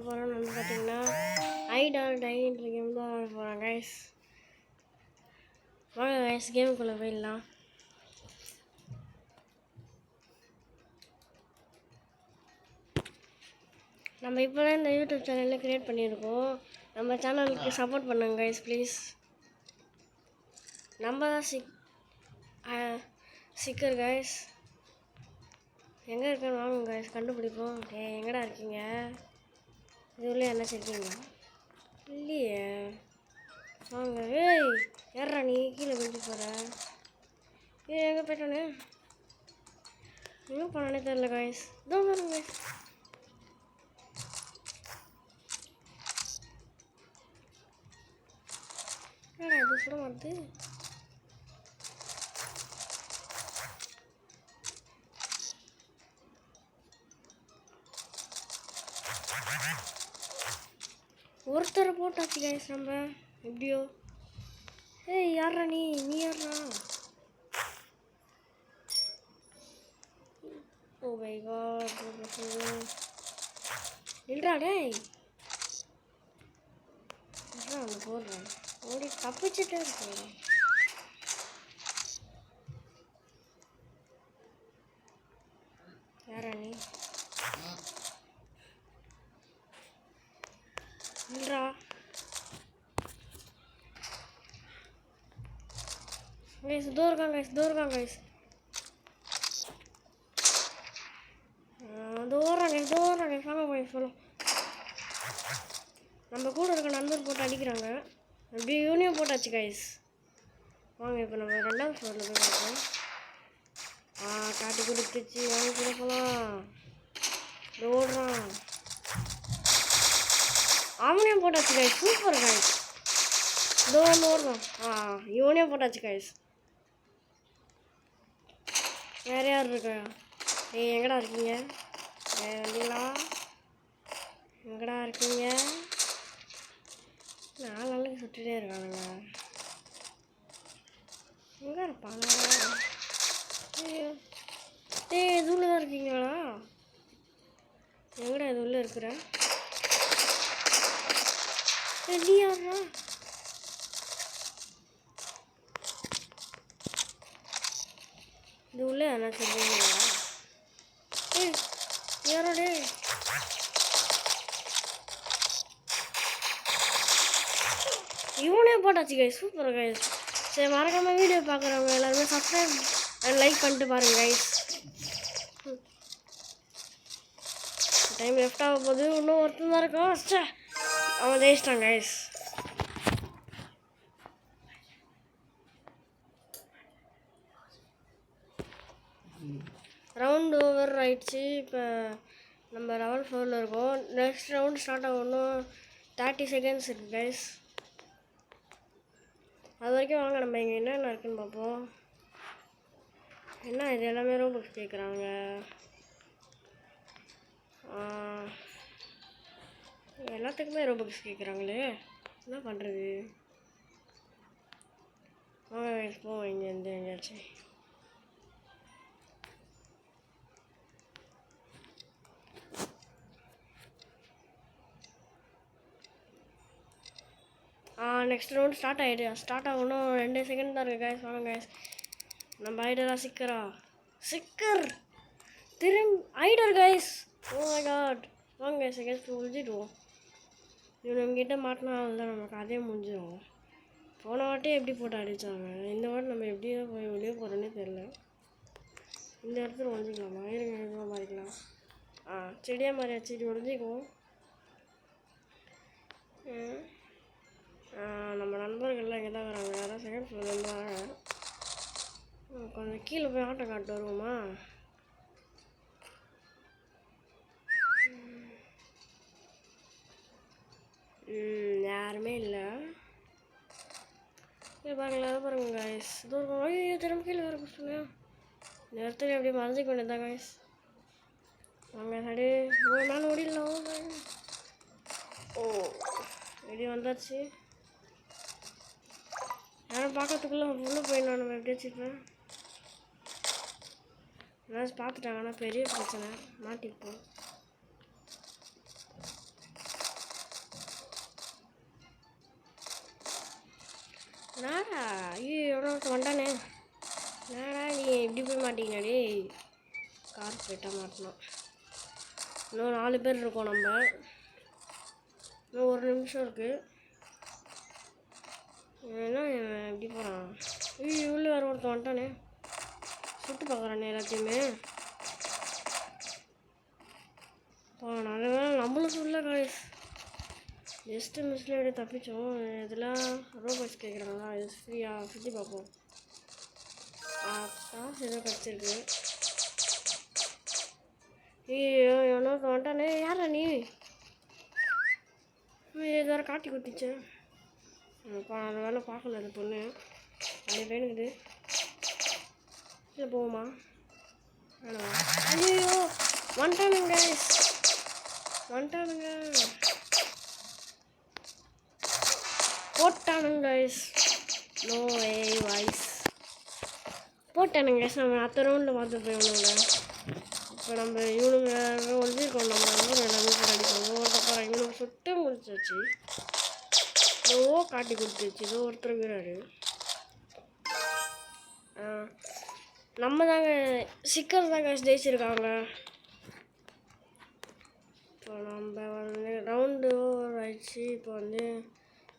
போகிறோம்னு வந்து பார்த்தீங்கன்னா ஐடால் டைன்ற கேம் தான் விளாட போகிறோம் கைஸ். வாங்க கைஸ் கேமுக்குள்ளே போயிடலாம். நம்ம இப்போ தான் இந்த யூடியூப் சேனலில் க்ரியேட் பண்ணியிருக்கோம். நம்ம சேனலுக்கு சப்போர்ட் பண்ணுங்க கைஸ் ப்ளீஸ். நம்ம தான் சிக்கர் கைஸ். எங்கே இருக்கேன்னு வாங்க கைஸ் கண்டுபிடிப்போம். எங்கடா இருக்கீங்க? இது உள்ளே என்ன வச்சுருக்கீங்களா? இல்லையே. வாங்க. ஏய் ஏறா நீ கீழே விழுந்து போகிற. எங்கே போயிட்டானே? எங்கே போனானே தெரியல கைஸ். இதோ பாருங்க கைஸ். என்னடா இது சுட மாட்டுது? ஒருத்தரை போட்டாச்சு கைஸ் நம்ம எப்படியோ. ஏய் யாரா நீ யாரா? ஓ மை காட் இல்லடா டேய். அவனை போடுறான் ஓடி தப்பிச்சுட்டே இருக்கான். யாரா நீ? இல்லடா கைஸ் இதோ இருக்கான் கைஸ் இதோ இருக்கான் கைஸ். தோறாங்க வாங்க கைஸ் சொல்லும். நம்ம கூட இருக்க நண்பர் போட்டு அடிக்கிறாங்க. அப்படியே யூனியும் போட்டாச்சு கைஸ். வாங்க இப்போ நம்ம 2வது ஃப்ளோரில் போய் பார்ப்போம். காட்டி கொடுத்துச்சு. வாங்க கூட போகலாம். ஓடுறான். அவனையும் போட்டாச்சு கைஸ். Super guys. இதோ ஒன்று ஓடுறான். இவனையும் போட்டாச்சு கைஸ். வேறு யார் இருக்கா? எங்கடா இருக்கீங்க? வந்தீங்களா? எங்கடா இருக்கீங்க? 4 நாளைக்கு சுட்டுட்டே இருக்கானுங்க. எங்கே இருப்பாங்க? இது உள்ள தான் இருக்கீங்களா? எங்கடா இது உள்ள இருக்கிற? நீ யாரா? இது உள்ள என்ன சொல்லுவீங்களா? யாரோடே இவனே போட்டாச்சு கைஸ். Super guys. சரி மறக்காமல் வீடியோ பார்க்குறவங்க எல்லாருமே சப்ஸ்கிரைப் அண்ட் லைக் பண்ணிட்டு பாருங்கள் கைஸ். டைம் லெஃப்ட் ஆக போகுது. இன்னும் ஒருத்தன் தான் இருக்கும். அவன் ஜெயிச்சிட்டான் கைஸ். ரவுண்ட் ஓவர் ஆயிடுச்சு. இப்போ நம்ம லெவல் 4ல் இருக்கோம். நெக்ஸ்ட் ரவுண்ட் ஸ்டார்ட் ஆகணும். 30 செகண்ட்ஸ் இருக்குது கைஸ். அது வரைக்கும் வாங்க நம்ம இங்கே என்னென்ன இருக்குன்னு பார்ப்போம். என்ன இது எல்லாமே ரோபோக்ஸ் கேட்குறாங்க. எல்லாத்துக்குமே ரோபோக்ஸ் கேட்குறாங்களே, என்ன பண்ணுறது? வாங்க கைஸ் போவோம் இங்கேருந்து எங்கேயாச்சும். நெக்ஸ்ட் ரவுண்ட் ஸ்டார்ட் ஆகணும். 2 செகண்ட் தான் இருக்குது கைஸ். வாங்க கைஸ் நம்ம ஐடரா சிக்கர் ஐடர் கைஸ். Oh my god. வாங்க கைஸ் கைஸ் முடிஞ்சிடுவோம். இவங்கிட்ட மாட்டினா தான் நமக்கு அதே முடிஞ்சிடும். போன வாட்டி எப்படி போட்டு அடித்தாங்க. இந்த வாட்டி நம்ம எப்படி தான் போய் வெளியே போகிறோன்னே தெரில. இந்த இடத்துல ஒழிஞ்சிக்கலாமா? இருங்க எதுவும் மாறிக்கலாம். செடியாக மாதிரி செடி ஒழிஞ்சிக்குவோம். நம்ம நண்பர்கள்லாம் இங்கே தான் வராங்க. யாராவது செகண்ட் ஃப்ளோர்லேருந்து வராங்க. கொஞ்சம் கீழே போய் ஆட்டோ காட்டு வருவோமா? யாருமே இல்லை. பாருங்க கைஸ். இது ஒரு ஐயோ திரும்ப கீழே வர சொல்லுங்க. இந்த இடத்துல எப்படி மறைஞ்சிக்க வேண்டியதான் கைஸ். வாங்க சரி ஒரு நாள் ஓடிடலாம். ரெடி வந்தாச்சு. யாரும் பார்க்கறதுக்குள்ளே உள்ளே போயிடணும். நம்ம எப்படி வச்சுருப்பேன் ஏதாச்சும் பார்த்துட்டாங்கன்னா பெரிய பிரச்சனை, மாட்டிப்போம். நாடா ஐயோ எவ்வளோ வந்தானே நாடா நீ இப்படி போய் மாட்டீங்கடி கார் போயிட்டா மாட்டணும் இன்னும் 4 பேர் இருக்கோம் நம்ம இன்னும் 1 நிமிஷம் இருக்குது ஏன்னா எப்படி போகிறான் ஐயோ உள்ளே வேறு ஒருத்தன் வந்துட்டானே சுட்டு பார்க்குறானே எல்லாத்தையுமே நல்ல வேலை நம்மளும் சொல்ல காய்ஸ் ஜஸ்ட்டு மிஸ்ல எப்படி தப்பிச்சோம் இதெல்லாம் ரோபோட்ஸ் கேட்குறாங்களா இது ஃப்ரீயாக சுற்றி பார்ப்போம் காசு ஏதோ கிடச்சிருக்கு ஐயோ எவனோ வந்துட்டானே யாரா நீ இது வேறு காட்டி குத்திச்சு அந்த வேலை பார்க்கல அந்த பொண்ணு அது வேணுக்குது இல்லை போகுமா ஐயோ வந்துட்டானுங்க போட்டானுங்க நோ வே வாய்ஸ் போட்டானுங்க நம்ம அடுத்த ரவுண்டில் பார்த்து போயிடணுங்க இப்போ நம்ம இவனுங்க ஒழிஞ்சிருக்கோம் நம்ம நம்பர் எல்லாமே அடிக்கணும் ஒவ்வொருத்தப்பறம் இவனுக்கு சுட்டு முடிச்சாச்சு ஓ காட்டி கொடுத்துச்சு இதோ ஒருத்தர் இருக்கிறாரு நம்ம தாங்க சிக்கர் தாங்க ஜெயிச்சிருக்காங்க இப்போ நம்ம வந்து ரவுண்டு ஓவர் ஆயிடுச்சு இப்போ வந்து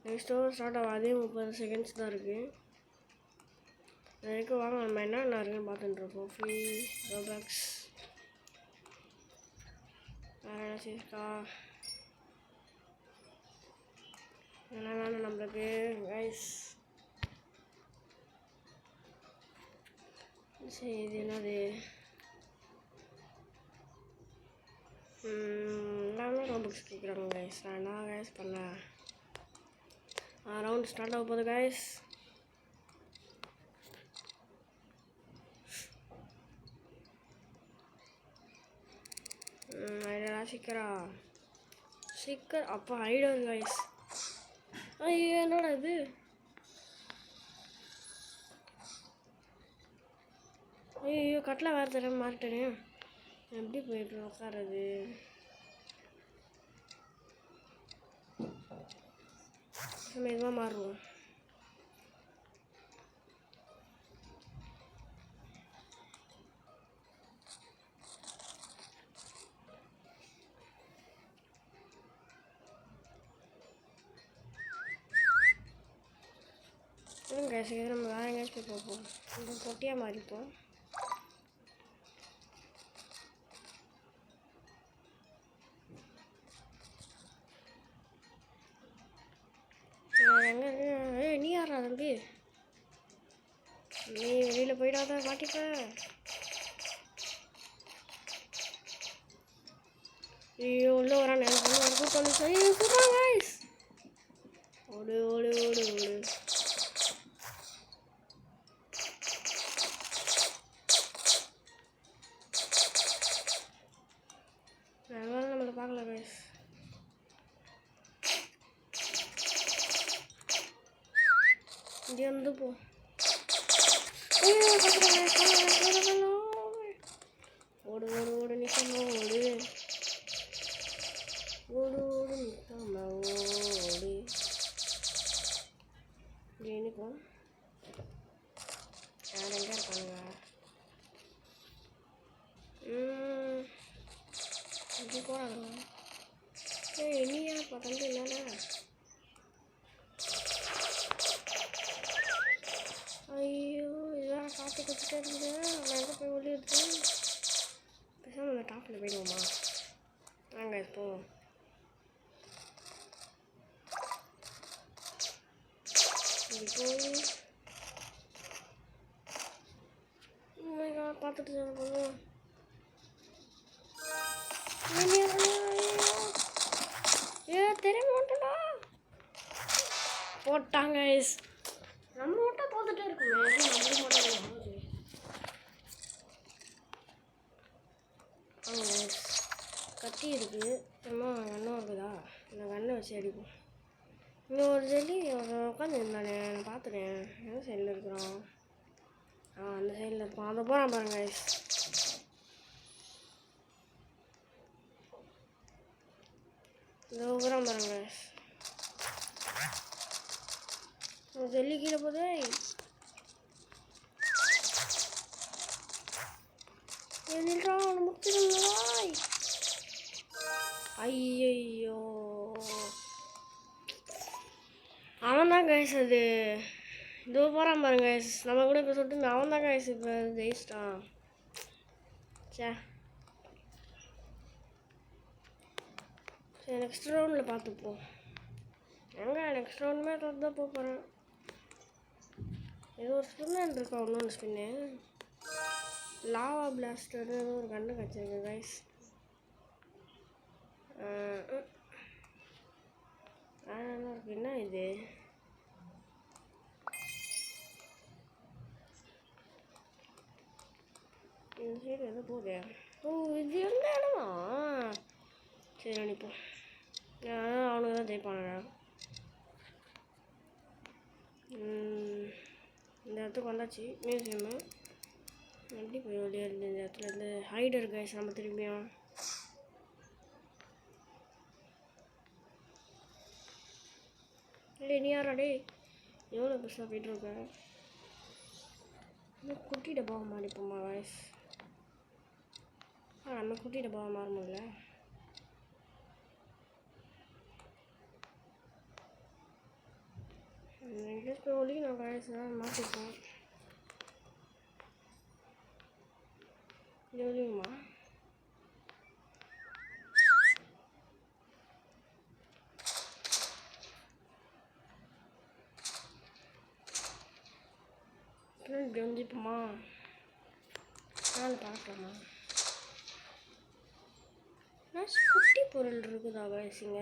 நெக்ஸ்ட் ஓவர் ஸ்டார்ட் ஆகும் அதே 30 செகண்ட்ஸ் தான் இருக்குது அதுக்கு வாங்க நம்ம என்ன இருக்குன்னு பார்த்துட்டுருப்போம் ஃப்ரீ ரோபாக்ஸ் வேறு என்ன இருக்கா என்ன வேணும் நம்மளுக்கு கைஸ் சரி இது என்னது எல்லாமே ரோபாக்ஸ் கேட்குறாங்க கைஸ் நான் என்ன கைஸ் பண்ணேன் ரவுண்ட் ஸ்டார்ட் ஆக போகுது கைஸ் சீக்கிரம் அப்போ ஐடர் கைஸ் ஐயோ என்னோட இது ஐயோ கட்டில் வேறு தர மாட்டேனே எப்படி போயிட்டு உட்காரது நம்ம இதுவாக மாறுவோம் நம்ம வேறு எங்கேயாச்சும் போய் பார்ப்போம் இந்த பொட்டியாக மாறிப்போம் எங்கே நீ யாரா தம்பி நீ வெளியில் போயிடாத மாட்டிப்ப ஐயோ உள்ள வரான் எனக்கு கூப்பிட்டு ஐயோ கூப்பிடுறாங்க ஓடு ஓடு ஓடு ஓடு நம்மளை பார்க்கல கைஸ் இங்கே வந்து போ ஓடு ஓடு ஓடு நிற்காம ஓடு ஓடு ஓடு நிற்காம ஓடு நிற்கும் யார் எங்கே இருக்கானுங்க இப்படி போகிறாங்க இனியா பார்த்து என்னடா ஐயோ இதெல்லாம் காற்று கொடுத்துட்டே இருந்தேன் நான் எங்கே போய் ஒளியிருக்கேன் பேசாமல் அந்த டாப்பில் போயிடுவோமா வாங்க இப்போ இப்படி போய் பார்த்துட்டு போவோம் தெரிய மாட்டேனா போட்டாங்க நம்ம மட்டும் தோத்துட்டே இருக்குமே நம்ம மட்டும் கத்தி இருக்குது இன்னும் கண்ணும் இருக்குதா இந்த கண்ணை வச்சு அடிப்போம் இங்கே ஒரு ஜெல்லி உட்காந்து இருந்தானே நான் பார்த்துட்டேன் எந்த சைடில் இருக்கிறோம் அந்த சைடில் இருப்போம் அதை போகிறான் பாருங்க இதோ போகிறான் பாருங்க ஜல்லி கீழே போதே. நின்றா அவனை முக்கியம். ஐயோ அவன் தான் கைஸ். அது இதோ போகிறான் பாருங்க கைஸ். நம்ம கூட இப்போ சொல்லிட்டு அவன் தான் கைஸ் இப்போ ஜெயிச்சிட்டான். சே சரி நெக்ஸ்ட் ரவுண்டில் பார்த்துப்போம். நெக்ஸ்ட் ரவுண்டுமே தான் போக போகிறேன். ஏதோ ஒரு ஸ்பின்னு இருக்கா. இன்னொன்று ஸ்பின்னு லாவா பிளாஸ்டர் ஏதோ ஒரு கண்ணு கிடச்சிருக்கு கைஸ். இருக்கு என்ன இது? இந்த சைடு எது போகுது? ஓ இது எந்த இடமா? சரி அனுப்போம். அவனுக்கு தான் ஜெயிப்பானுங்க. இந்த இடத்துக்கு வந்தாச்சு. மியூசியமு எப்படி போய் வெளியே இருந்து இந்த இடத்துல இருந்து ஹைடர் கைஸ். நம்ம திரும்பியும் டே நீ யாரா டே? எவ்வளோ பெருசாக போய்ட்டுருக்கேன். இன்னும் குட்டி டப்பாவை மாறிப்போமா கைஸ்? நம்ம குட்டி டப்பாவை மாற முடியல. இங்கிலீஷ் போய் நான் கைஸ் மாற்றிப்போம். எவ்வளோமா இப்படி வந்துப்போமா? நாள் பார்க்கலாமா? குட்டி பொருள் இருக்குதா வயசுங்க?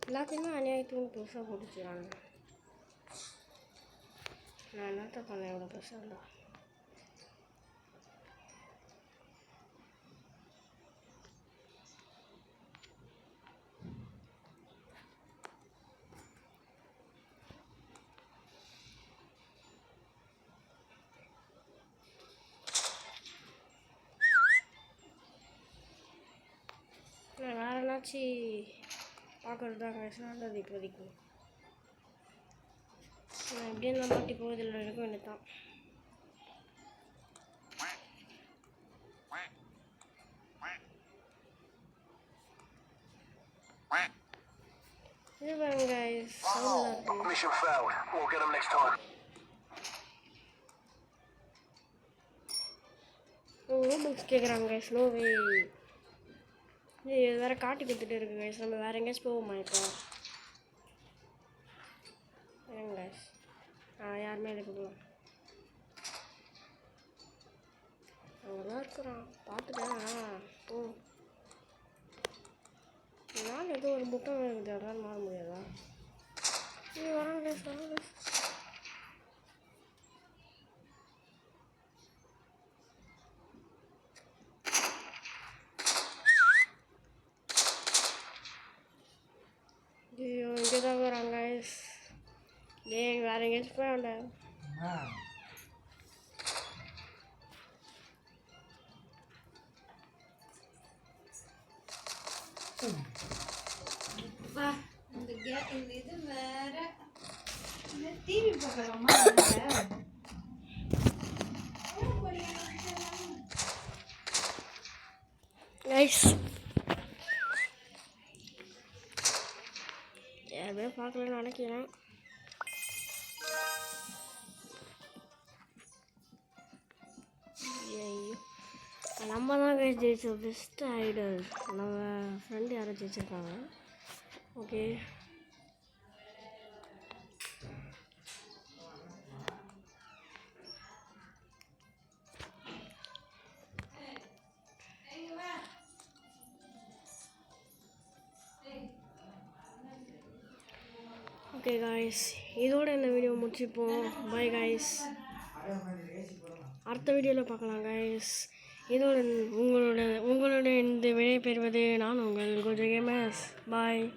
எல்லாத்தையுமே அநியாயத்துக்கு பெருசாக பிடிச்சிடாங்க. நான் என்னத்த பண்ணேன் எவ்வளோ பெருசாக இருந்தா? நான் வேறு என்னாச்சு பார்க்கறது தான் நல்லது இப்போதைக்கு. நான் எப்படியும் நான் மாட்டி போவதில்லை. இருக்க வேண்டியதான். இது பாருங்க guys. Mission failed. we'll get them next time. Books கேட்குறாங்க கைஸ். No way. இது வேறு காட்டி கொடுத்துட்டு இருக்கு கைஸ். நம்ம வேறு எங்கேயாச்சும் போவோமா இப்போ? ஏங்க கைஸ் யாருமே இதுக்கு போகலாம். அங்கே தான் இருக்கிறான் பார்த்துட்டேன். ஓ நான் ஏதோ ஒரு புக்கம் இருக்குது. அதான் மாற முடியாதா? இது வரான் கைஸ். வரான் கைஸ். ஐயோ இங்கே தான் வராங்க கைஸ். டேய் வேறு எங்கேயாச்சும் போய் வேண்டாம். இந்த இது வேற டிவி பார்க்கலாமா? கைஸ் யாருமே பார்க்கலன்னு நினைக்கிறேன். நம்ம தான் கைஸ் ஜெயிச்சோம். Best idol. நம்ம ஃப்ரெண்டு யாரும் ஜெயிச்சிருக்காங்க. ஓகே ஓகே காய்ஸ் இதோட இந்த வீடியோ முடிச்சுப்போம். Bye guys. அடுத்த வீடியோவில் பார்க்கலாம் காய்ஸ். இதோட உங்களோட இந்த விடை பெறுவது நான் உங்கள் கோஜோ கேமர்ஸ். பாய்.